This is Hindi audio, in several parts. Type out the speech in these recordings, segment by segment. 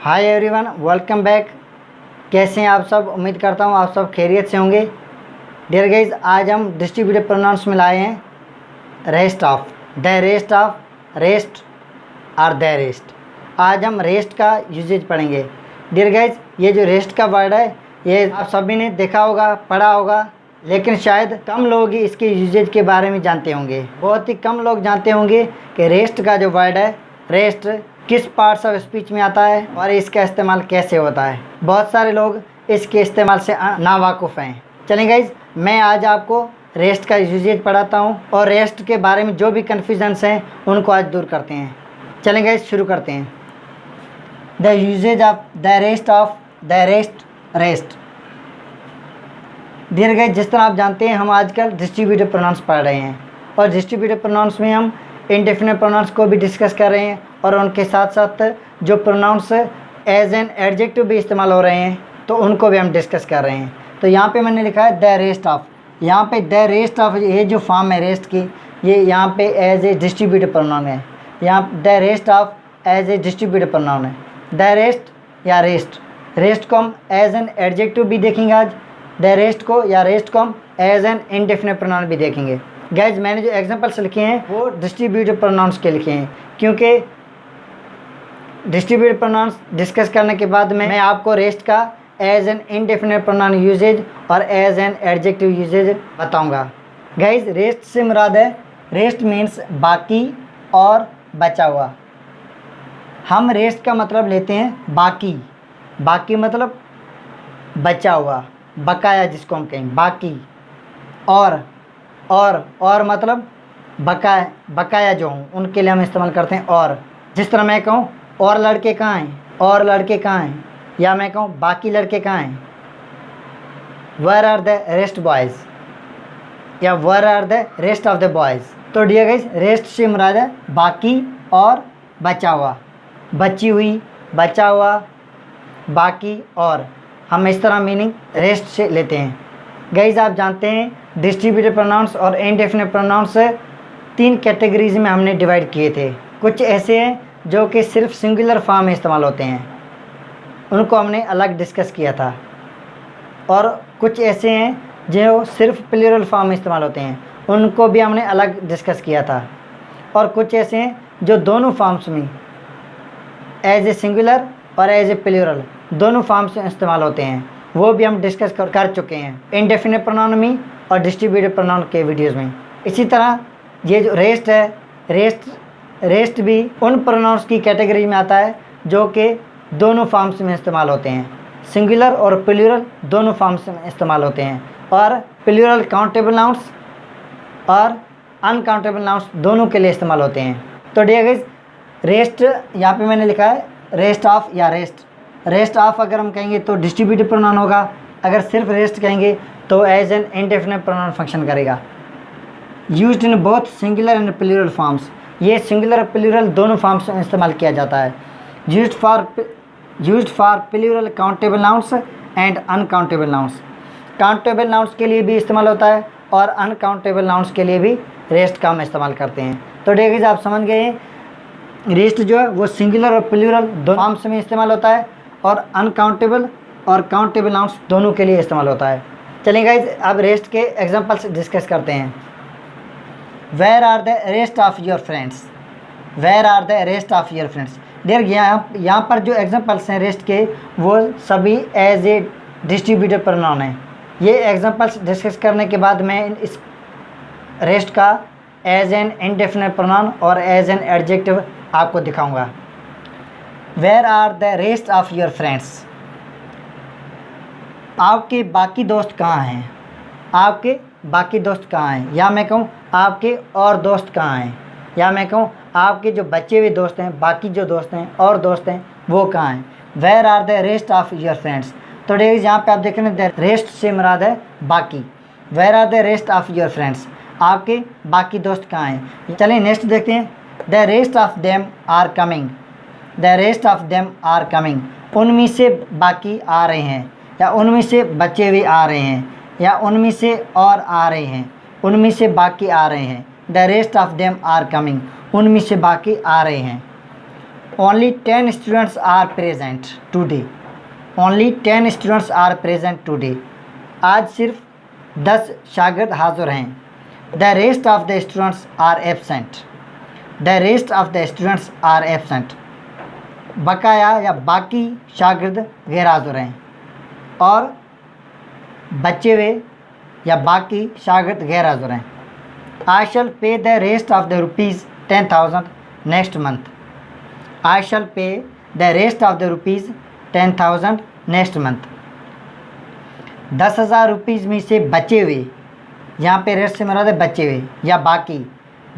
Hi everyone, welcome back. कैसे हैं आप सब? उम्मीद करता हूँ आप सब खैरियत से होंगे। डियर गाइज, आज हम डिस्ट्रीब्यूटिव प्रोनाउंस में लाए हैं rest of, the rest of, rest और द रेस्ट। आज हम रेस्ट का यूजेज पढ़ेंगे। डियर गाइज, ये जो रेस्ट का वर्ड है ये आप सभी ने देखा होगा, पढ़ा होगा, लेकिन शायद कम लोग ही इसके यूजेज के बारे में जानते होंगे। बहुत ही कम लोग जानते होंगे कि रेस्ट का जो वर्ड है, रेस्ट किस पार्ट्स ऑफ स्पीच में आता है और इसका इस्तेमाल कैसे होता है। बहुत सारे लोग इसके इस्तेमाल से नावाकुफ़ हैं। चलें गाइज, मैं आज आपको रेस्ट का यूजेज पढ़ाता हूँ और रेस्ट के बारे में जो भी कन्फ्यूजन्स हैं उनको आज दूर करते हैं। चलें गाइज, शुरू करते हैं। The usages of the rest of the rest, rest. Dear guys, जिस तरह आप जानते हैं हम आजकल डिस्ट्रीब्यूटिव प्रोनाउंस पढ़ रहे हैं और डिस्ट्रीब्यूटिव प्रोनाउंस में हम इंडेफिनिट प्रोनाउंस को भी डिस्कस कर रहे हैं और उनके साथ साथ जो प्रोनाउंस एज एन एडजेक्टिव भी इस्तेमाल हो रहे हैं तो उनको भी हम डिस्कस कर रहे हैं। तो यहाँ पे मैंने लिखा है द रेस्ट ऑफ। यहाँ पे द रेस्ट ऑफ, ये जो फॉर्म है रेस्ट की, ये यहाँ पे एज ए डिस्ट्रीब्यूटिव प्रोनाउन है। यहाँ the rest of as a distributive pronoun है। द रेस्ट या रेस्ट, रेस्ट को हम एज एन एडजेक्टिव भी देखेंगे आज, द रेस्ट को या रेस्ट को हम एज एन इंडेफिनिट प्रोनाउन भी देखेंगे। गाइज, मैंने जो एग्जांपल्स लिखे हैं वो डिस्ट्रीब्यूटिव प्रोनाउंस के लिखे हैं, क्योंकि डिस्ट्रीब्यूटिव प्रोनाउंस डिस्कस करने के बाद मैं आपको रेस्ट का as an indefinite pronoun usages और एज एन एडजेक्टिव यूजेज बताऊंगा। गाइज, रेस्ट से मुराद है, रेस्ट मीन्स बाकी और बचा हुआ। हम रेस्ट का मतलब लेते हैं बाकी, बाकी मतलब बचा हुआ, बकाया जिसको हम कहें बाकी। और मतलब बकाया जो हों उनके लिए हम इस्तेमाल करते हैं और। जिस तरह मैं कहूँ और लड़के कहाँ हैं, और लड़के कहाँ हैं, या मैं कहूँ बाकी लड़के कहाँ हैं, where are the rest boys, या where are the rest of the boys. तो डियर गाइस, रेस्ट से मुराद है बाकी और बचा हुआ, बची हुई, बचा हुआ, बाकी और। हम इस तरह मीनिंग रेस्ट से लेते हैं। गाइस, आप जानते हैं डिस्ट्रीब्यूटिव प्रोनाउंस और इंडेफिनिट प्रोनाउंस 3 कैटेगरीज में हमने डिवाइड किए थे। कुछ ऐसे हैं जो कि सिर्फ सिंगुलर फॉर्म में इस्तेमाल होते हैं, उनको हमने अलग डिस्कस किया था, और कुछ ऐसे हैं जो सिर्फ प्लूरल फॉर्म में इस्तेमाल होते हैं, उनको भी हमने अलग डिस्कस किया था। और कुछ ऐसे हैं जो दोनों फॉर्म्स में एज ए सिंगुलर और एज ए प्लूरल दोनों फॉर्म्स में इस्तेमाल होते हैं, वो भी हम डिस्कस कर चुके हैं इंडेफिनिट प्रोनाउन में और डिस्ट्रीब्यूटिव प्रोनाउन के वीडियोज़ में। इसी तरह ये जो रेस्ट है, रेस्ट भी उन प्रोनाउंस की कैटेगरी में आता है जो कि दोनों फॉर्म्स में इस्तेमाल होते हैं, सिंगुलर और प्लूरल दोनों फॉर्म्स में इस्तेमाल होते हैं, और प्लूरल काउंटेबल नाउंस और अनकाउंटेबल नाउंस दोनों के लिए इस्तेमाल होते हैं। तो डियर गाइस, रेस्ट यहाँ पे मैंने लिखा है रेस्ट ऑफ या रेस्ट। रेस्ट ऑफ अगर हम कहेंगे तो डिस्ट्रीब्यूटिव प्रोनाउन होगा, अगर सिर्फ रेस्ट कहेंगे तो as an indefinite pronoun function करेगा। Used in both singular and plural forms, ये सिंगुलर और प्लूरल दोनों फॉर्म्स में इस्तेमाल किया जाता है। Used for plural countable nouns and uncountable nouns, countable nouns के लिए भी इस्तेमाल होता है और अनकाउंटेबल नाउंस के लिए भी रेस्ट का हम इस्तेमाल करते हैं। तो देखिए, आप समझ गए, रेस्ट जो है वो सिंगुलर और प्लूरल दोनों फॉर्म्स में इस्तेमाल होता है और अनकाउंटेबल और काउंटेबल नाउंस दोनों के लिए इस्तेमाल होता है। चलिए गाइज, अब रेस्ट के एग्जांपल्स डिस्कस करते हैं। Where are the rest of your friends, where are the rest of your friends. Dear, यहाँ पर जो एग्जांपल्स हैं रेस्ट के वो सभी एज ए डिस्ट्रीब्यूटिव प्रोनाउन हैं। ये एग्जांपल्स डिस्कस करने के बाद मैं इस रेस्ट का एज एन इंडेफिनिट प्रोनाउन और एज एन एडजेक्टिव आपको दिखाऊंगा। Where are the rest of your friends, आपके बाकी दोस्त कहाँ हैं, आपके बाकी दोस्त कहाँ हैं, या मैं कहूँ आपके और दोस्त कहाँ हैं, या मैं कहूँ आपके जो बचे हुए दोस्त हैं, बाकी जो दोस्त हैं और दोस्त हैं वो कहाँ हैं। Where are the rest of your friends. तो डेज, यहाँ पे आप देख रहे हैं द रेस्ट से मुराद है बाकी। Where are the rest of your friends, आपके बाकी दोस्त कहाँ हैं। चलिए नेक्स्ट देखते हैं। The rest of them are coming, the rest of them are coming, उनमें से बाकी आ रहे हैं, या उनमें से बचे हुए आ रहे हैं, या उनमें से और आ रहे हैं, उनमें से बाकी आ रहे हैं। The rest of them are coming, उनमें से बाकी आ रहे हैं। Only 10 students are present today. Only 10 students are present today. आज सिर्फ 10 शागिर्द हाज़िर हैं। The rest of the students are absent. The rest of the students are absent. बकाया या बाकी शागिर्द गैर हाज़िर हैं और बचे हुए या बाकी शागिर्द गैर हाज़िर हैं। I shall pay the rest of the rupees 10,000 next month. I shall pay the rest of the rupees 10,000 next month. 10,000 rupees में से बचे हुए, यहाँ पे रेस्ट से मुराद है बचे हुए या बाकी।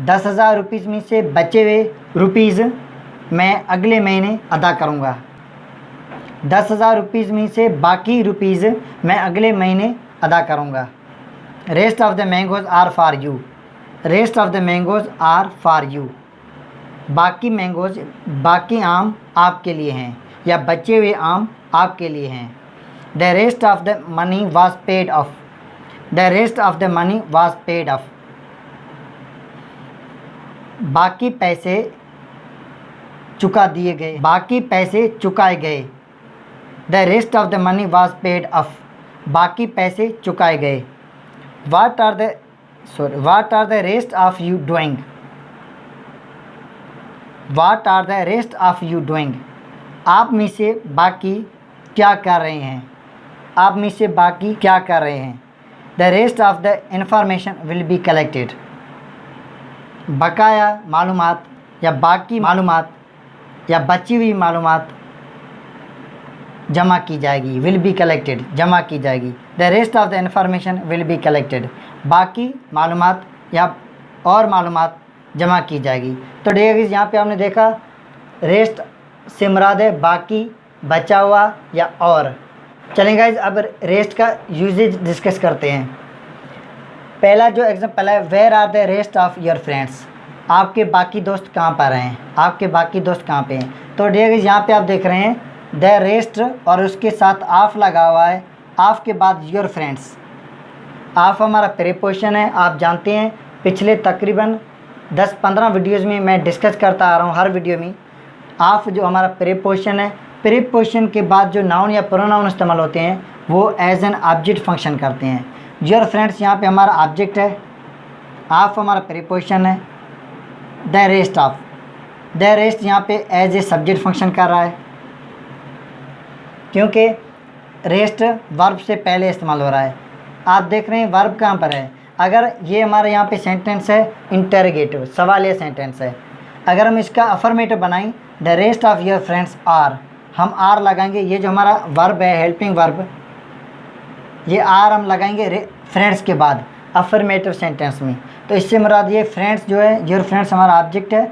10,000 रुपीज़ में से बचे हुए रुपीज़ मैं अगले महीने अदा करूँगा। 10,000 रुपीज़ में से बाकी रुपीज़ मैं अगले महीने अदा करूँगा। Rest of the mangoes are for you. Rest of the mangoes are for you. बाकी मैंगोज़, बाकी आम आपके लिए हैं या बचे हुए आम आपके लिए हैं। The rest of the money was paid off. The rest of the money was paid off. बाकी पैसे चुका दिए गए, बाकी पैसे चुकाए गए। The rest of the money was paid off. बाकी पैसे चुकाए गए। What are the rest of you doing. What are the rest of you doing. आप में से बाकी क्या कर रहे हैं। आप में से बाकी क्या कर रहे हैं। The rest of the information will be collected. बकाया मालूमात या बाकी मालूमात या बची हुई मालूमात जमा की जाएगी। विल बी कलेक्टेड, जमा की जाएगी। The rest of the information will be collected. बाकी मालूमात या और मालूमात जमा की जाएगी। तो डेज यहाँ पे आपने देखा रेस्ट से मुराद है बाकी, बचा हुआ या और। चलें गाइस, अब रेस्ट का यूजेज डिस्कस करते हैं। पहला जो एग्जांपल है, where are the rest of your friends. आपके बाकी दोस्त कहाँ पर हैं। आपके बाकी दोस्त कहाँ पे हैं। तो डेज यहाँ पे आप देख रहे हैं द रेस्ट और उसके साथ ऑफ लगा हुआ है। ऑफ के बाद योर फ्रेंड्स। ऑफ हमारा प्रीपोजिशन है। आप जानते हैं पिछले तकरीबन 10-15 वीडियोज़ में मैं डिस्कस करता आ रहा हूँ। हर वीडियो में ऑफ जो हमारा प्रीपोजिशन है, प्रीपोजिशन के बाद जो नाउन या प्रोनाउन इस्तेमाल होते हैं वो एज एन ऑब्जेक्ट फंक्शन करते हैं। योर फ्रेंड्स यहाँ पे हमारा ऑब्जेक्ट है, ऑफ हमारा प्रीपोजिशन है। The rest of, the rest यहाँ पे एज ए सब्जेक्ट फंक्शन कर रहा है क्योंकि रेस्ट वर्ब से पहले इस्तेमाल हो रहा है। आप देख रहे हैं वर्ब कहाँ पर है। अगर ये हमारे यहाँ पे सेंटेंस है इंटरोगेटिव, सवालिया सेंटेंस है। अगर हम इसका अफर्मेटिव बनाएं, the rest of your friends are, हम आर लगाएंगे। ये जो हमारा वर्ब है हेल्पिंग वर्ब, ये आर हम लगाएंगे फ्रेंड्स के बाद अफर्मेटिव सेंटेंस में। तो इससे मुराद ये फ्रेंड्स जो है, योर फ्रेंड्स हमारा ऑब्जेक्ट है,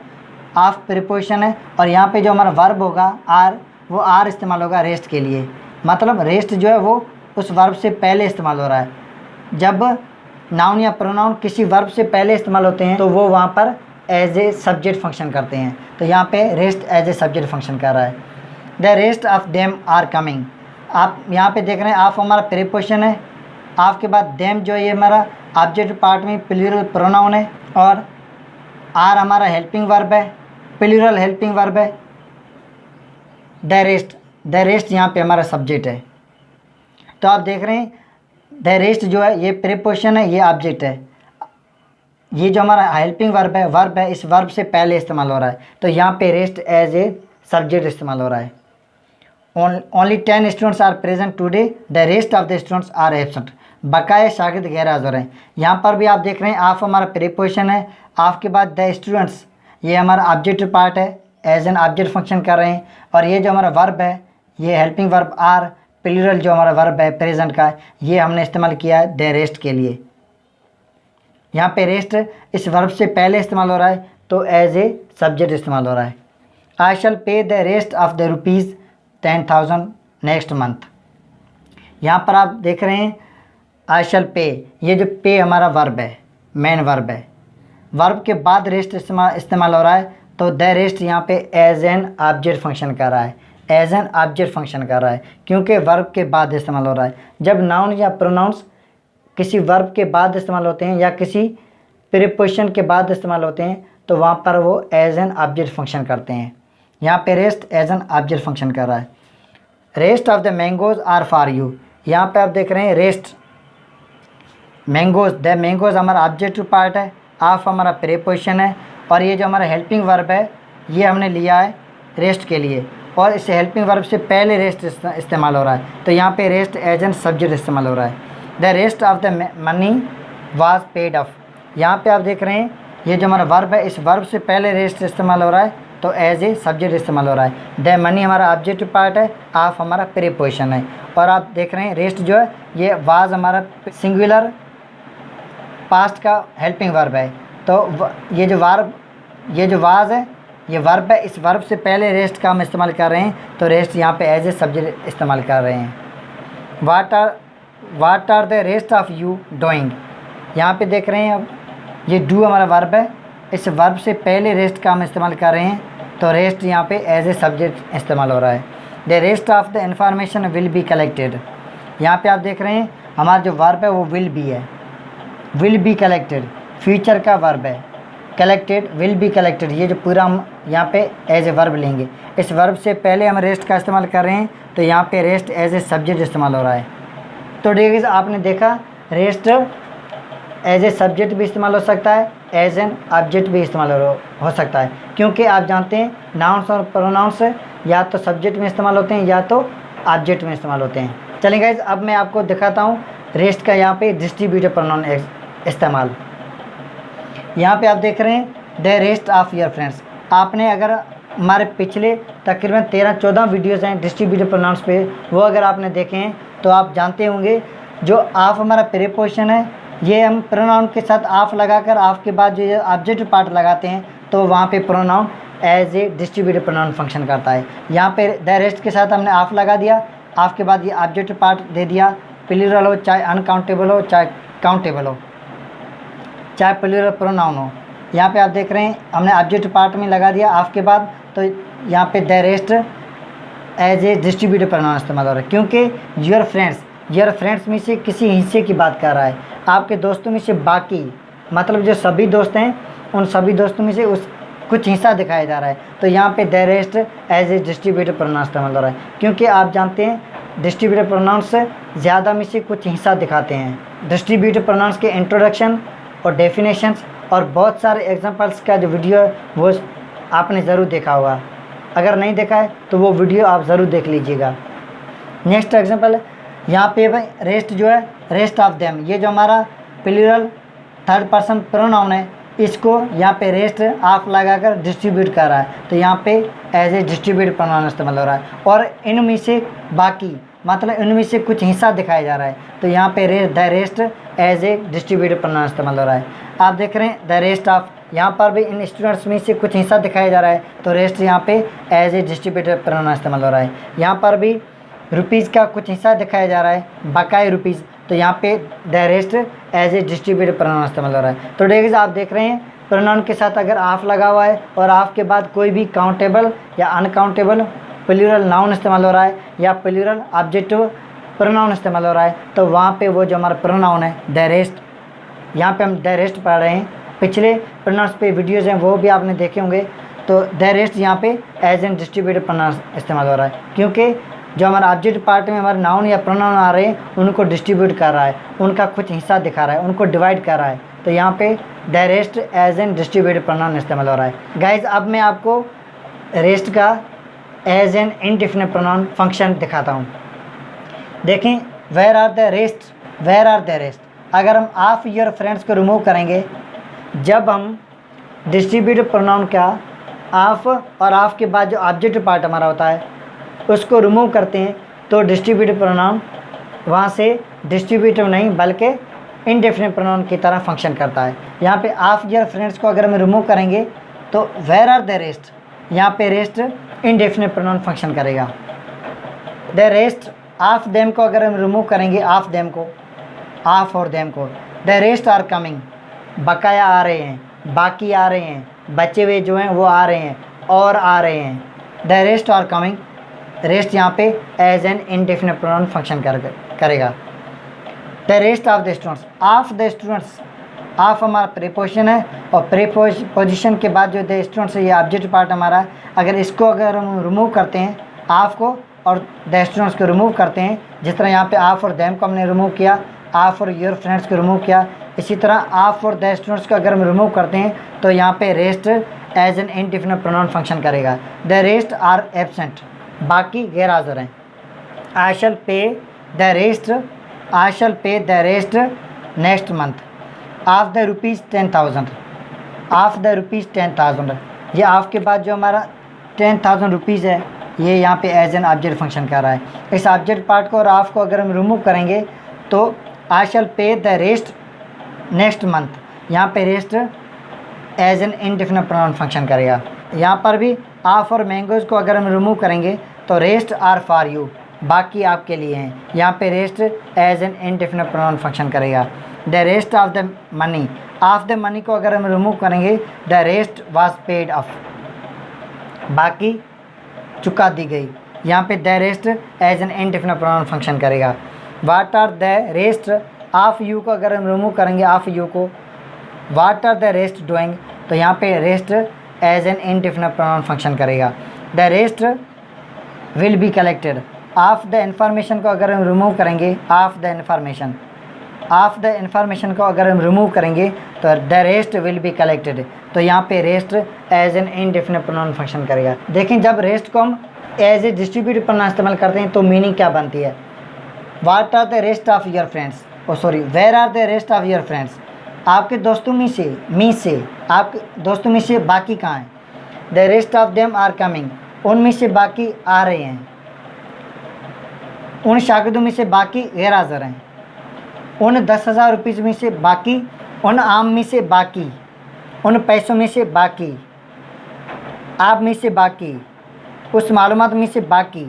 ऑफ प्रीपोजिशन है और यहाँ पे जो हमारा वर्ब होगा आर, वो आर इस्तेमाल होगा रेस्ट के लिए। मतलब रेस्ट जो है वो उस वर्ब से पहले इस्तेमाल हो रहा है। जब नाउन या प्रोनाउन किसी वर्ब से पहले इस्तेमाल होते हैं तो वो वहाँ पर एज ए सब्जेक्ट फंक्शन करते हैं। तो यहाँ पे rest as a subject function कर रहा है। The rest of them are coming. आप यहाँ पे देख रहे हैं ऑफ हमारा प्रीपोजिशन है, ऑफ के बाद देम जो है ये हमारा ऑब्जेक्ट पार्ट में प्लूरल प्रोनाउन है और आर हमारा हेल्पिंग वर्ब है, प्लूरल हेल्पिंग वर्ब है। द रेस्ट यहाँ पे हमारा सब्जेक्ट है। तो आप देख रहे हैं द रेस्ट जो है ये प्रीपोजिशन है, ये ऑब्जेक्ट है। ये जो हमारा हेल्पिंग वर्ब है, इस वर्ब से पहले इस्तेमाल हो रहा है। तो यहाँ पे रेस्ट एज ए सब्जेक्ट इस्तेमाल हो रहा है। Only 10 students are present today, the rest of the students are absent. बकाया शागिर्द गैर हाज़िर हैं। यहाँ पर भी आप देख रहे हैं ऑफ हमारा प्रीपोजिशन है, ऑफ के बाद द स्टूडेंट्स ये हमारा ऑब्जेक्टिव पार्ट है, एज एन ऑब्जेक्ट फंक्शन कर रहे हैं। और ये जो हमारा वर्ब है ये हेल्पिंग वर्ब आर, प्लूरल जो हमारा वर्ब है प्रेजेंट का, ये हमने इस्तेमाल किया है द रेस्ट के लिए। यहाँ पे रेस्ट इस वर्ब से पहले इस्तेमाल हो रहा है तो एज ए सब्जेक्ट इस्तेमाल हो रहा है। आई shall pay the rest of the rupees 10,000 next month. यहाँ पर आप देख रहे हैं आई शैल पे, ये जो पे हमारा वर्ब है, मेन वर्ब है। वर्ब के बाद रेस्ट इस्तेमाल हो रहा है तो द रेस्ट यहाँ पे एज एन ऑब्जेक्ट फंक्शन कर रहा है, एज एन ऑब्जेक्ट फंक्शन कर रहा है क्योंकि वर्ब के बाद इस्तेमाल हो रहा है। जब नाउन या प्रोनाउंस किसी वर्ब के बाद इस्तेमाल होते हैं या किसी प्रीपोजिशन के बाद इस्तेमाल होते हैं तो वहाँ पर वो एज एन ऑब्जेक्ट फंक्शन करते हैं। यहाँ पे rest as an object function कर रहा है। Rest of the mangoes are for you, यहाँ पे आप देख रहे हैं रेस्ट मैंगोज, द मैंगोज हमारा ऑब्जेक्टिव पार्ट है, ऑफ हमारा प्रीपोजिशन है, और ये जो हमारा हेल्पिंग वर्ब है ये हमने लिया है रेस्ट के लिए, और इस हेल्पिंग वर्ब से पहले रेस्ट इस्तेमाल हो रहा है, तो यहाँ पे रेस्ट एज एन सब्जेक्ट इस्तेमाल हो रहा है। The rest of the money was paid of, यहाँ पे आप देख रहे हैं ये जो हमारा वर्ब है इस वर्ब से पहले रेस्ट इस्तेमाल हो रहा है, तो एज ए सब्जेक्ट इस्तेमाल हो रहा है। द मनी हमारा ऑब्जेक्टिव पार्ट है, ऑफ हमारा प्रीपोजिशन है, और आप देख रहे हैं रेस्ट जो है ये वाज हमारा सिंगुलर पास्ट का हेल्पिंग वर्ब है, तो ये जो वाज है ये वर्ब है, इस वर्ब से पहले रेस्ट का हम इस्तेमाल कर रहे हैं, तो रेस्ट यहाँ पे एज ए सब्जेक्ट इस्तेमाल कर रहे हैं। What are the rest of you doing, यहाँ पे देख रहे हैं अब ये डू हमारा वर्ब है, इस वर्ब से पहले रेस्ट का हम इस्तेमाल कर रहे हैं, तो रेस्ट यहाँ पे एज ए सब्जेक्ट इस्तेमाल हो रहा है। The rest of the information will be collected, यहाँ पे आप देख रहे हैं हमारा जो वर्ब है वो विल बी है, विल बी कलेक्टेड फ्यूचर का वर्ब है, कलेक्टेड विल बी कलेक्टेड, ये जो पूरा हम यहाँ पे एज ए वर्ब लेंगे, इस वर्ब से पहले हम रेस्ट का इस्तेमाल कर रहे हैं, तो यहाँ पे रेस्ट एज ए सब्जेक्ट इस्तेमाल हो रहा है। तो देखिए आपने देखा रेस्ट एज ए सब्जेक्ट भी इस्तेमाल हो सकता है, एज एन ऑब्जेक्ट भी इस्तेमाल हो सकता है, क्योंकि आप जानते हैं नाउन्स और प्रोनाउंस या तो सब्जेक्ट में इस्तेमाल होते हैं या तो ऑब्जेक्ट में इस्तेमाल होते हैं। चलिए गाइस अब मैं आपको दिखाता हूँ रेस्ट का यहाँ पे डिस्ट्रीब्यूटिव प्रोनाउन इस्तेमाल। यहाँ पे आप देख रहे हैं the rest of your friends, आपने अगर हमारे पिछले तकरीबन 13-14 वीडियोज़ हैं डिस्ट्रीब्यूटिव प्रोनाउंस पे, वो अगर आपने देखे हैं तो आप जानते होंगे जो ऑफ हमारा प्रीपोजिशन है ये हम प्रोनाउन के साथ ऑफ लगाकर ऑफ के बाद जो ऑब्जेक्टिव पार्ट लगाते हैं तो वहाँ पे pronoun as a distributive pronoun function करता है। यहाँ पे द रेस्ट के साथ हमने ऑफ लगा दिया, ऑफ के बाद ये ऑब्जेक्टिव पार्ट दे दिया, प्लूरल हो चाहे अनकाउंटेबल हो चाहे काउंटेबल हो चाहे प्लूरल प्रोनाउन हो। यहाँ पे आप देख रहे हैं हमने ऑब्जेक्टिव पार्ट में लगा दिया ऑफ के बाद, तो यहाँ पे the rest as a distributive pronoun इस्तेमाल हो रहा है, क्योंकि योर फ्रेंड्स में से किसी हिस्से की बात कर रहा है, आपके दोस्तों में से बाकी मतलब जो सभी दोस्त हैं उन सभी दोस्तों में से उस कुछ हिस्सा दिखाया जा रहा है, तो यहाँ पे the rest as a distributive pronoun इस्तेमाल हो रहा है, क्योंकि आप जानते हैं डिस्ट्रीब्यूटिव प्रोनाउंस ज़्यादा में से कुछ हिस्सा दिखाते हैं। डिस्ट्रीब्यूटिव प्रोनाउंस के इंट्रोडक्शन और डेफिनेशंस और बहुत सारे एग्जांपल्स का जो वीडियो है वो आपने ज़रूर देखा होगा, अगर नहीं देखा है तो वो वीडियो आप ज़रूर देख लीजिएगा। नेक्स्ट एग्जांपल यहाँ पे भाई रेस्ट जो है रेस्ट ऑफ देम, ये जो हमारा प्लूरल थर्ड पर्सन प्रोनाउन है इसको यहाँ पे रेस्ट ऑफ लगाकर डिस्ट्रीब्यूट कर रहा है, तो यहाँ पे एज ए डिस्ट्रीब्यूट प्रोनाउन इस्तेमाल हो रहा है, और इनमें से बाकी मतलब इनमें से कुछ हिस्सा दिखाया जा रहा है, तो यहाँ पे the rest as a distributive pronoun इस्तेमाल हो रहा है। आप देख रहे हैं द रेस्ट ऑफ, यहाँ पर भी इन स्टूडेंट्स में से कुछ हिस्सा दिखाया जा रहा है, तो रेस्ट यहाँ पे एज ए डिस्ट्रीब्यूटिव प्रोनाउन इस्तेमाल हो रहा है। यहाँ पर भी रुपीज़ का कुछ हिस्सा दिखाया जा रहा है, बकाए रुपीज़, तो यहाँ पे the rest as a distributive pronoun इस्तेमाल हो रहा है। तो देखिए आप देख रहे हैं प्रोनाउन के साथ अगर ऑफ लगा हुआ है और ऑफ के बाद कोई भी काउंटेबल या अनकाउंटेबल प्लूरल नाउन इस्तेमाल हो रहा है या प्लूरल ऑब्जेक्टिव प्रोनाउन इस्तेमाल हो रहा है, तो वहाँ पे वो जो हमारा प्रोनाउन है द रेस्ट, यहाँ पे हम द रेस्ट पढ़ रहे हैं, पिछले प्रोनाउंस पे वीडियोज़ हैं वो भी आपने देखे होंगे, तो द रेस्ट यहाँ पे एज एन डिस्ट्रीब्यूटिव प्रोनाउन इस्तेमाल हो रहा है, क्योंकि जो हमारा ऑब्जेक्ट पार्ट में हमारे नाउन या प्रोनाउन आ रहे हैं उनको डिस्ट्रीब्यूट कर रहा है, उनका कुछ हिस्सा दिखा रहा है, उनको डिवाइड कर रहा है, तो यहाँ पे the rest as an distributive pronoun इस्तेमाल हो रहा है। गाइज अब मैं आपको रेस्ट का as an indefinite pronoun function दिखाता हूँ। देखें वेयर आर द रेस्ट, अगर हम ऑफ योर फ्रेंड्स को रिमूव करेंगे, जब हम डिस्ट्रीब्यूटिव प्रोनाउन का ऑफ और ऑफ के बाद जो ऑब्जेक्टिव पार्ट हमारा होता है उसको रिमूव करते हैं, तो डिस्ट्रीब्यूटिव प्रोनाउन वहाँ से डिस्ट्रीब्यूटिव नहीं बल्कि इंडेफिनिट प्रोनाउन की तरह फंक्शन करता है। यहाँ पे ऑफ योर फ्रेंड्स को अगर हम रिमूव करेंगे तो वेयर आर द रेस्ट, यहाँ पे रेस्ट इंडेफिनिट प्रोनाउन फंक्शन करेगा। द रेस्ट ऑफ देम को अगर हम रिमूव करेंगे, ऑफ देम को, ऑफ और देम को, द रेस्ट आर कमिंग, बकाया आ रहे हैं, बाकी आ रहे हैं, बचे हुए जो हैं वो आ रहे हैं और आ रहे हैं। The rest are coming, rest यहाँ पे as an indefinite pronoun function करेगा। The rest of the students, of the students of हमारा प्रीपोजिशन है और प्रीपोजिशन के बाद जो द स्टूडेंट्स है ये ऑब्जेक्ट पार्ट हमारा है। अगर इसको अगर हम रिमूव करते हैं ऑफ को और द स्टूडेंट्स को रिमूव करते हैं, जिस तरह यहाँ पे ऑफ और देम को हमने रिमूव किया, ऑफ और योर फ्रेंड्स को रिमूव किया, इसी तरह ऑफ और द स्टूडेंट्स को अगर हम रिमूव करते हैं तो यहाँ पे rest as an indefinite pronoun function करेगा। द रेस्ट आर एब्सेंट, बाकी गैर हाजिर हैं। I shall pay the rest, I shall pay the rest next month of the rupees 10,000, of the rupees 10,000। ये ऑफ के बाद जो हमारा 10,000 रुपीज़ है ये यहाँ पे एज एन ऑब्जेक्ट फंक्शन कर रहा है। इस ऑब्जेक्ट पार्ट को और ऑफ को अगर हम रिमूव करेंगे तो आई shall pay the rest next month, यहाँ पे rest as an indefinite pronoun function करेगा। यहाँ पर भी ऑफ और मैंगोज़ को अगर हम रिमूव करेंगे तो रेस्ट आर फॉर यू, बाकी आपके लिए हैं। यहाँ पे rest as an indefinite pronoun function करेगा। The rest of the money, of the money को अगर हम रिमूव करेंगे the rest was paid off, बाकी चुका दी गई। यहाँ पे the rest as an indefinite pronoun function करेगा। What are the rest of you को अगर हम रिमूव करेंगे ऑफ यू को, what are the rest doing, तो यहाँ पे rest as an indefinite pronoun function करेगा। The rest will be collected, of the information को अगर हम रिमूव करेंगे of the information, of the information को अगर हम रिमूव करेंगे तो the rest will be collected, तो यहाँ पे rest as an indefinite pronoun function करेगा। देखें जब रेस्ट को हम एज ए डिस्ट्रीब्यूटिव प्रोनाउन इस्तेमाल करते हैं तो मीनिंग क्या बनती है। What are the rest of your friends, oh sorry where are the rest of your friends, आपके दोस्तों में से आपके दोस्तों में से बाकी कहाँ हैं। The rest of them are coming, उनमें से बाकी आ रहे हैं। उन शागिर्दों में से बाकी गैर हाज़िर हैं। उन 10,000 रुपये में से बाकी, उन आम में से बाकी, उन पैसों में से बाकी, आप में से बाकी, उस मालूमात में से बाकी।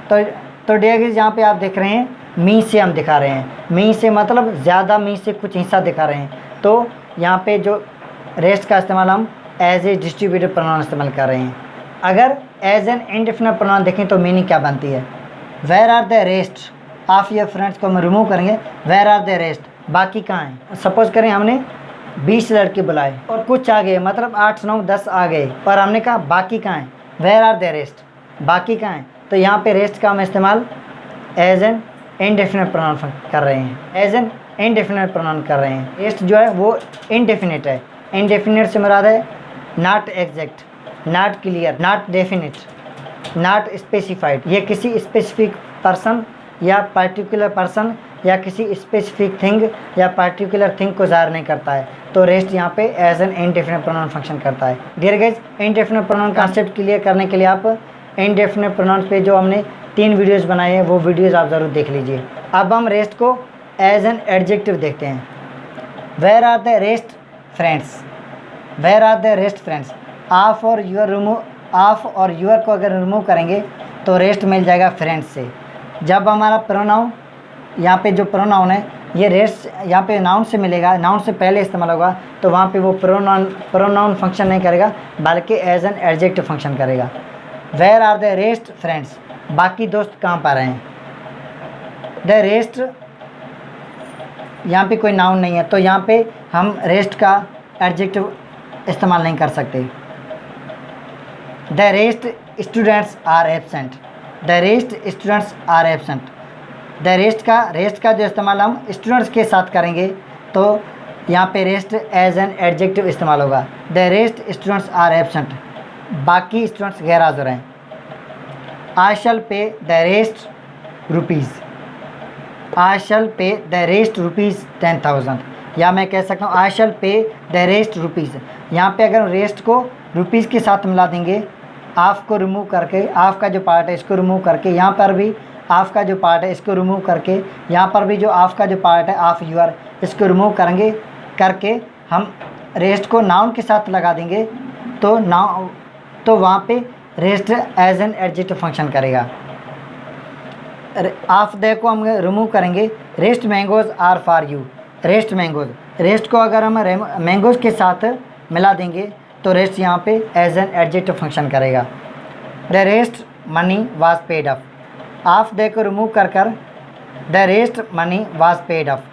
तो डेगिस यहाँ पे आप देख रहे हैं मी से हम दिखा रहे हैं, मी से मतलब ज़्यादा, मी से कुछ हिस्सा दिखा रहे हैं। तो यहाँ पे जो रेस्ट का इस्तेमाल हम एज ए डिस्ट्रीब्यूटिव प्रोनाउन इस्तेमाल कर रहे हैं। अगर एज एन इंडेफिनिट प्रोनाउन देखें तो मीनिंग क्या बनती है। Where are the rest of your friends को हम रिमूव करेंगे, वेयर आर द रेस्ट, बाकी कहाँ हैं। सपोज़ करें हमने 20 लड़के बुलाए और कुछ आ गए, मतलब 8, 9, 10 आ गए और हमने कहा बाकी कहाँ हैं, वेयर आर द रेस्ट, बाकी कहाँ हैं। तो यहाँ पे रेस्ट का हम इस्तेमाल एज एन इंडेफिनिट प्रोनाउन कर रहे हैं, एज एन इंडेफिनिट प्रोनाउन कर रहे हैं। रेस्ट जो है वो इंडेफिनिट है। इंडेफिनिट से मुराद है not exact, not clear, not definite, not specified. ये किसी स्पेसिफिक पर्सन या पर्टिकुलर पर्सन या किसी स्पेसिफिक थिंग या पर्टिकुलर थिंग को ज़ाहिर नहीं करता है। तो रेस्ट यहाँ पे as an indefinite pronoun function करता है। Dear guys, indefinite pronoun concept clear करने के लिए आप इंडेफिनिट प्रोनाउन पे जो हमने 3 वीडियोज़ बनाए हैं वो वीडियोज़ आप ज़रूर देख लीजिए। अब हम रेस्ट को एज एन एडजेक्टिव देखते हैं। Where are the rest friends, where are the rest friends, of और यूर रिमूव, ऑफ और यूर को अगर रिमूव करेंगे तो रेस्ट मिल जाएगा फ्रेंड्स से। जब हमारा प्रोनाउन, यहाँ पे जो प्रोनाउन है ये रेस्ट यहाँ पे नाउन से मिलेगा, नाउन से पहले इस्तेमाल होगा, तो वहाँ पे वो प्रोनाउन फंक्शन नहीं करेगा बल्कि एज एन एडजेक्टिव फंक्शन करेगा। Where are the rest friends, बाकी दोस्त कहाँ पर हैं। द रेस्ट यहाँ पे कोई नाउन नहीं है तो यहाँ पे हम रेस्ट का एडजेक्टिव इस्तेमाल नहीं कर सकते। The rest students are absent, the rest students are absent. The rest का जो इस्तेमाल हम स्टूडेंट्स के साथ करेंगे तो यहाँ पे रेस्ट एज एन एडजेक्टिव इस्तेमाल होगा। The rest students are absent, बाकी स्टूडेंट्स गैर हाज़िर हैं। I shall pay the rest rupees, I shall pay the rest rupees 10,000, या मैं कह सकता हूँ आई shall pay the rest rupees. यहाँ पे अगर रेस्ट को रुपीज़ के साथ मिला देंगे, ऑफ को रिमूव करके, ऑफ का जो पार्ट है इसको रिमूव करके, यहाँ पर भी ऑफ का जो पार्ट है इसको रिमूव करके, यहाँ पर भी जो ऑफ का जो पार्ट है ऑफ यूर इसको रिमूव करेंगे करके हम रेस्ट को नाउन के साथ लगा देंगे तो वहाँ पे rest as an adjective function करेगा। ऑफ द को हम रिमूव करेंगे, rest mangoes are for you, rest mangoes, rest को अगर हम मैंगोज़ के साथ मिला देंगे तो रेस्ट यहाँ पे एज एन एडजेक्टिव फंक्शन करेगा। The rest money was paid of, of the को रिमूव कर the rest money was paid off,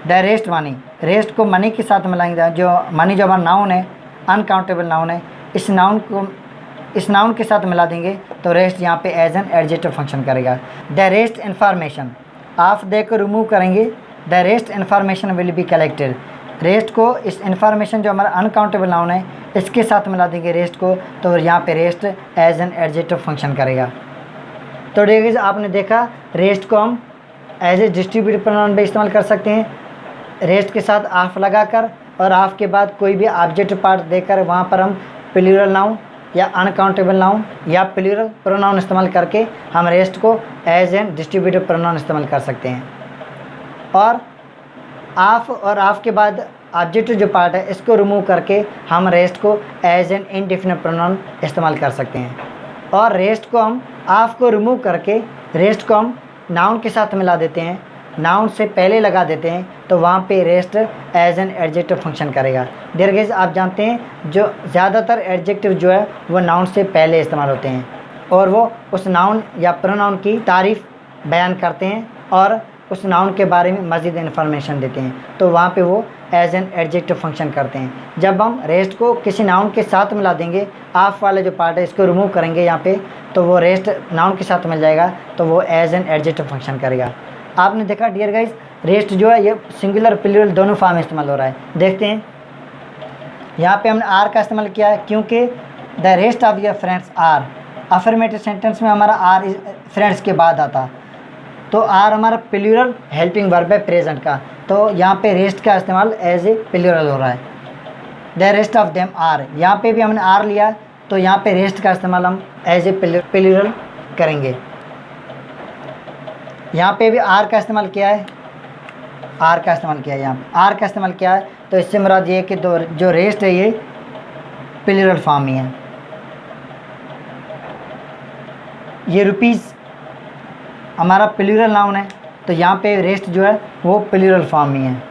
the rest money rest को मनी के साथ मिलाएंगे, जो मनी जो हमारा नाउन है, अनकाउंटेबल नाउन है, इस नाउन के साथ मिला देंगे तो रेस्ट यहाँ पे एज एन एडजेक्टिव फंक्शन करेगा। द रेस्ट इन्फॉर्मेशन, आप देखो रिमूव करेंगे, the rest information will be collected. Rest को, इस इन्फॉर्मेशन जो हमारा अनकाउंटेबल नाउन है इसके साथ मिला देंगे रेस्ट को, तो यहाँ पे rest as an adjective function करेगा। तो देखिए आपने देखा रेस्ट को हम एज ए डिस्ट्रीब्यूटिव प्रोनाउन भी इस्तेमाल कर सकते हैं, रेस्ट के साथ आफ लगाकर, और आफ के बाद कोई भी ऑब्जेक्ट पार्ट देकर वहाँ पर हम प्लूरल नाउन या अनकाउंटेबल नाउन या प्लूरल प्रोनाउन इस्तेमाल करके हम रेस्ट को एज एन डिस्ट्रीब्यूटिव प्रोनाउन इस्तेमाल कर सकते हैं। और आफ के बाद ऑब्जेक्ट जो पार्ट है इसको रिमूव करके हम रेस्ट को एज एन इनडेफिनिट प्रोनाउन इस्तेमाल कर सकते हैं। और रेस्ट को हम आफ को रिमूव करके रेस्ट को हम नाउन के साथ मिला देते हैं, नाउन से पहले लगा देते हैं, तो वहाँ पे rest as an adjective function करेगा। डियर गाइस, आप जानते हैं जो ज़्यादातर एडजेक्टिव जो है वो नाउन से पहले इस्तेमाल होते हैं और वो उस नाउन या प्रोनाउन की तारीफ़ बयान करते हैं और उस नाउन के बारे में मज़ीद इन्फॉर्मेशन देते हैं, तो वहाँ पे वो एज एन एडजेक्टिव फंक्शन करते हैं। जब हम रेस्ट को किसी नाउन के साथ मिला देंगे, आफ वाला जो पार्ट है इसको रिमूव करेंगे यहाँ पे, तो वो रेस्ट नाउन के साथ मिल जाएगा, तो वो एज एन एडजेक्टिव फंक्शन करेगा। आपने देखा डियर गाइस, रेस्ट जो है ये सिंगुलर प्लूरल दोनों फॉर्म में इस्तेमाल हो रहा है। देखते हैं यहाँ पे हमने आर का इस्तेमाल किया है क्योंकि the rest of your friends are, affirmative sentence में हमारा आर फ्रेंड्स के बाद आता, तो आर हमारा प्लूरल हेल्पिंग वर्ब है प्रेजेंट का, तो यहाँ पे रेस्ट का इस्तेमाल एज ए प्लूरल हो रहा है। The rest of them are, यहाँ पे भी हमने आर लिया, तो यहाँ पे रेस्ट का इस्तेमाल हम एज ए प्लूरल करेंगे। यहाँ पे भी आर का इस्तेमाल किया है, आर का इस्तेमाल किया है, यहाँ पे आर का इस्तेमाल किया है, तो इससे मुराद ये है कि जो रेस्ट है ये प्लूरल फॉर्म में है। ये रुपीज़ हमारा प्लूरल नाउन है, तो यहाँ पे रेस्ट जो है वो प्लूरल फॉर्म में है।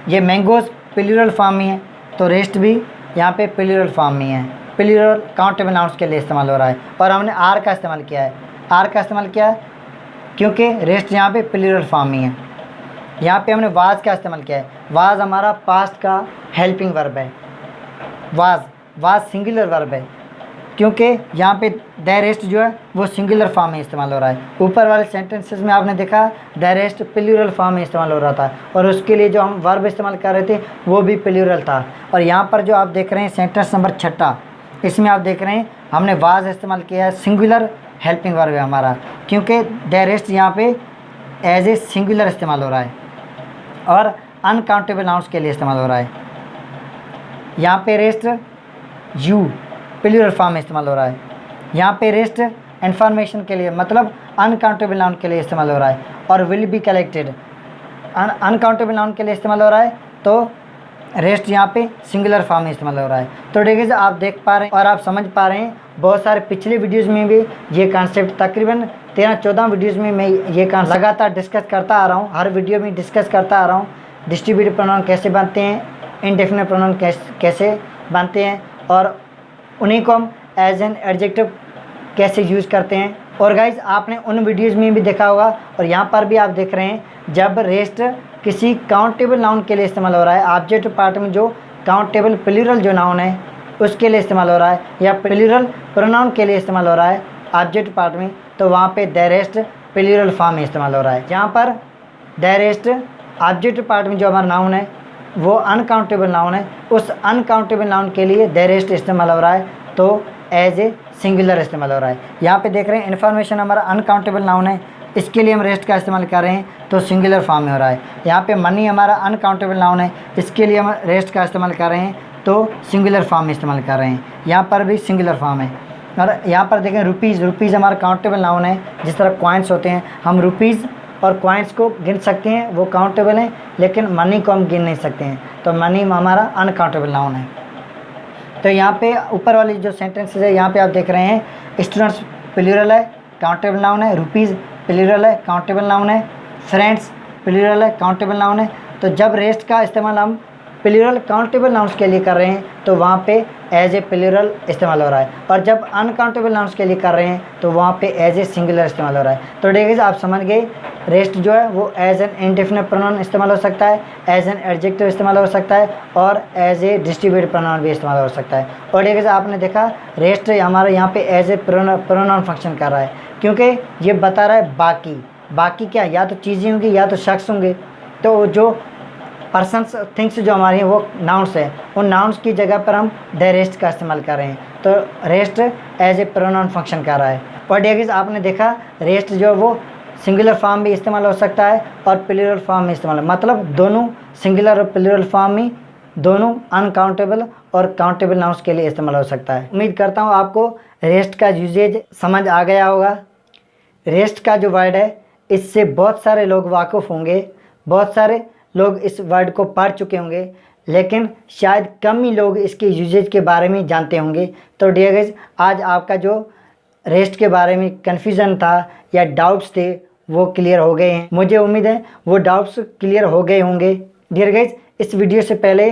ये मैंगोज़ प्लूरल फॉर्म में है, तो रेस्ट भी यहाँ पे प्लूरल फॉर्म में है, प्लूरल काउंटेबल नाउन्स के लिए इस्तेमाल हो रहा है। और हमने आर का इस्तेमाल किया है, आर का इस्तेमाल किया है क्योंकि रेस्ट यहाँ पे प्लूरल फॉर्म में है। यहाँ पे हमने वाज का इस्तेमाल किया है, वाज हमारा पास्ट का हेल्पिंग वर्ब है, वाज सिंगुलर वर्ब है, क्योंकि यहाँ पे द रेस्ट जो है वो सिंगुलर फॉर्म में इस्तेमाल हो रहा है। ऊपर वाले सेंटेंसेस में आपने देखा द रेस्ट प्लूरल फॉर्म में इस्तेमाल हो रहा था, और उसके लिए जो हम वर्ब इस्तेमाल कर रहे थे वो भी प्लूरल था। और यहाँ पर जो आप देख रहे हैं सेंटेंस नंबर 6, इसमें आप देख रहे हैं हमने वाज इस्तेमाल किया है, सिंगुलर हेल्पिंग वर्ब है हमारा, क्योंकि द रेस्ट यहाँ पे एज ए सिंगुलर इस्तेमाल हो रहा है और अनकाउंटेबल नाउन्स के लिए इस्तेमाल हो रहा है। यहाँ पे रेस्ट यू प्लूरल फॉर्म में इस्तेमाल हो रहा है, यहाँ पे रेस्ट इन्फॉर्मेशन के लिए मतलब अनकाउंटेबल नाउन के लिए इस्तेमाल हो रहा है, और will be collected uncountable noun के लिए इस्तेमाल हो रहा है, तो रेस्ट यहाँ पे सिंगुलर फॉर्म में इस्तेमाल हो रहा है। तो देखिए आप देख पा रहे हैं और आप समझ पा रहे हैं, बहुत सारे पिछले वीडियोज़ में भी ये कॉन्सेप्ट तकरीबन 13-14 वीडियोज़ में मैं ये कॉन्सेप्ट लगातार डिस्कस करता आ रहा हूँ, हर वीडियो में डिस्कस करता आ रहा हूँ। डिस्ट्रीब्यूटिव प्रोनाउन कैसे बनते हैं, इंडेफिनिट प्रोनाउन कैसे बनते हैं, और उन्हीं को हम एज एन एडजेक्टिव कैसे यूज़ करते हैं। और गाइज आपने उन वीडियोज़ में भी देखा होगा, और यहाँ पर भी आप देख रहे हैं, जब रेस्ट किसी काउंटेबल नाउन के लिए इस्तेमाल हो रहा है, ऑब्जेक्ट पार्ट में जो काउंटेबल प्लूरल जो नाउन है उसके लिए इस्तेमाल हो रहा है, या प्लूरल प्रोनाउन के लिए इस्तेमाल हो रहा है ऑब्जेक्ट पार्ट में, तो वहाँ पे द रेस्ट प्लूरल फॉर्म में इस्तेमाल हो रहा है। जहाँ पर द रेस्ट ऑब्जेक्ट पार्ट में जो हमारा नाउन है वो अनकाउंटेबल नाउन है, उस अनकाउंटेबल नाउन के लिए द रेस्ट इस्तेमाल हो रहा है, तो एज ए सिंगुलर इस्तेमाल हो रहा है। यहाँ पे देख रहे हैं इन्फॉर्मेशन हमारा अनकाउंटेबल नाउन है, इसके लिए हम रेस्ट का इस्तेमाल कर रहे हैं, तो सिंगुलर फॉर्म में हो रहा है। यहाँ पे मनी हमारा अनकाउंटेबल नाउन है, इसके लिए हम रेस्ट का इस्तेमाल कर रहे हैं, तो सिंगुलर फॉर्म में इस्तेमाल कर रहे हैं। यहाँ पर भी सिंगुलर फॉर्म है। और यहाँ पर देखें रुपीज़ हमारा काउंटेबल नाउन है, जिस तरह कॉइन्स होते हैं, हम रुपीज़ और कॉइन्स को गिन सकते हैं, वो काउंटेबल हैं, लेकिन मनी को हम गिन नहीं सकते हैं, तो मनी हमारा अनकाउंटेबल नाउन है। तो यहाँ पे ऊपर वाली जो सेंटेंसेस है, यहाँ पे आप देख रहे हैं स्टूडेंट्स प्लूरल है, काउंटेबल नाउन है, रुपीज़ प्लूरल है, काउंटेबल नाउन है, फ्रेंड्स प्लूरल है, काउंटेबल नाउन है। तो जब रेस्ट का इस्तेमाल हम प्लूरल काउंटेबल नाउन्स के लिए कर रहे हैं तो वहाँ पे एज ए प्लूरल इस्तेमाल हो रहा है, और जब अनकाउंटेबल नाउन्स के लिए कर रहे हैं तो वहाँ पे एज ए सिंगुलर इस्तेमाल हो रहा है। तो देखिए आप समझ गए, रेस्ट जो है वो एज एन इंडेफिनिट प्रोनाउन इस्तेमाल हो सकता है, एज एन एडजेक्टिव इस्तेमाल हो सकता है, और एज ए डिस्ट्रीब्यूटेड प्रोनाउन भी इस्तेमाल हो सकता है। और देखिए आपने देखा रेस्ट हमारे यहाँ पे एज ए प्रोनाउन फंक्शन कर रहा है, क्योंकि ये बता रहा है बाकी क्या, या तो चीज़ें होंगी या तो शख्स होंगे। तो जो पर्सनस थिंग्स जो हमारे हैं वो नाउन्स है, उन नाउन्स की जगह पर हम द रेस्ट का इस्तेमाल कर रहे हैं। तो rest as a pronoun function कर रहा है। और देखिए आपने देखा रेस्ट जो वो सिंगुलर फॉर्म भी इस्तेमाल हो सकता है और प्लूरल फॉर्म में इस्तेमाल, मतलब दोनों सिंगुलर और प्लूरल फॉर्म में दोनों अनकाउंटेबल और काउंटेबल नाउन्स के लिए इस्तेमाल हो सकता है। उम्मीद करता हूँ आपको रेस्ट का यूजेज समझ आ गया होगा। रेस्ट का जो वर्ड है इससे बहुत सारे लोग वाकिफ़ होंगे, बहुत सारे लोग इस वर्ड को पढ़ चुके होंगे, लेकिन शायद कम ही लोग इसके यूजेज के बारे में जानते होंगे। तो डियर गाइस, आज आपका जो रेस्ट के बारे में कन्फ्यूज़न था या डाउट्स थे वो क्लियर हो गए हैं। मुझे उम्मीद है वो डाउट्स क्लियर हो गए होंगे। डियर गाइस, इस वीडियो से पहले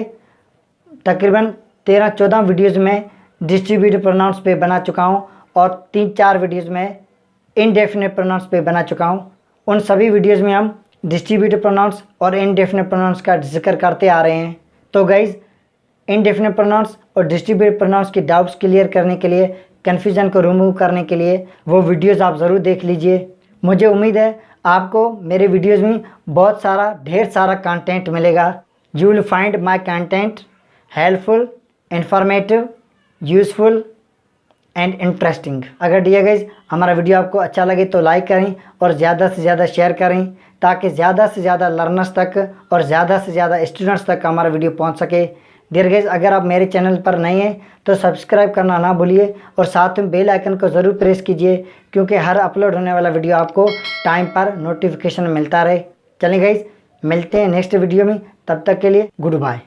तकरीबन 13-14 वीडियोज़ में डिस्ट्रीब्यूटेड प्रोनाउंस पे बना चुका हूँ और 3-4 वीडियोज़ में इनडेफिनिट प्रोनाउंस पे बना चुका हूँ। उन सभी वीडियोज़ में हम डिस्ट्रीब्यूटेड प्रोनाउंस और इनडेफिनिट प्रोनाउंस का जिक्र करते आ रहे हैं। तो गाइज़, इनडेफिनिट प्रोनाउंस और डिस्ट्रीब्यूटेड प्रोनाउंस की डाउट्स क्लियर करने के लिए, कन्फ्यूज़न को रिमूव करने के लिए वो वीडियोज़ आप ज़रूर देख लीजिए। मुझे उम्मीद है आपको मेरे वीडियोज़ में बहुत सारा ढेर सारा कंटेंट मिलेगा। You will find my content helpful, informative, useful and interesting. अगर डियर गाइस हमारा वीडियो आपको अच्छा लगे तो लाइक करें और ज़्यादा से ज़्यादा शेयर करें, ताकि ज़्यादा से ज़्यादा लर्नर्स तक और ज़्यादा से ज़्यादा स्टूडेंट्स तक हमारा वीडियो पहुंच सके। डियर गाइस, अगर आप मेरे चैनल पर नए हैं तो सब्सक्राइब करना ना भूलिए और साथ में बेल आइकन को ज़रूर प्रेस कीजिए, क्योंकि हर अपलोड होने वाला वीडियो आपको टाइम पर नोटिफिकेशन मिलता रहे। चलें गाइस, मिलते हैं नेक्स्ट वीडियो में, तब तक के लिए गुड बाय।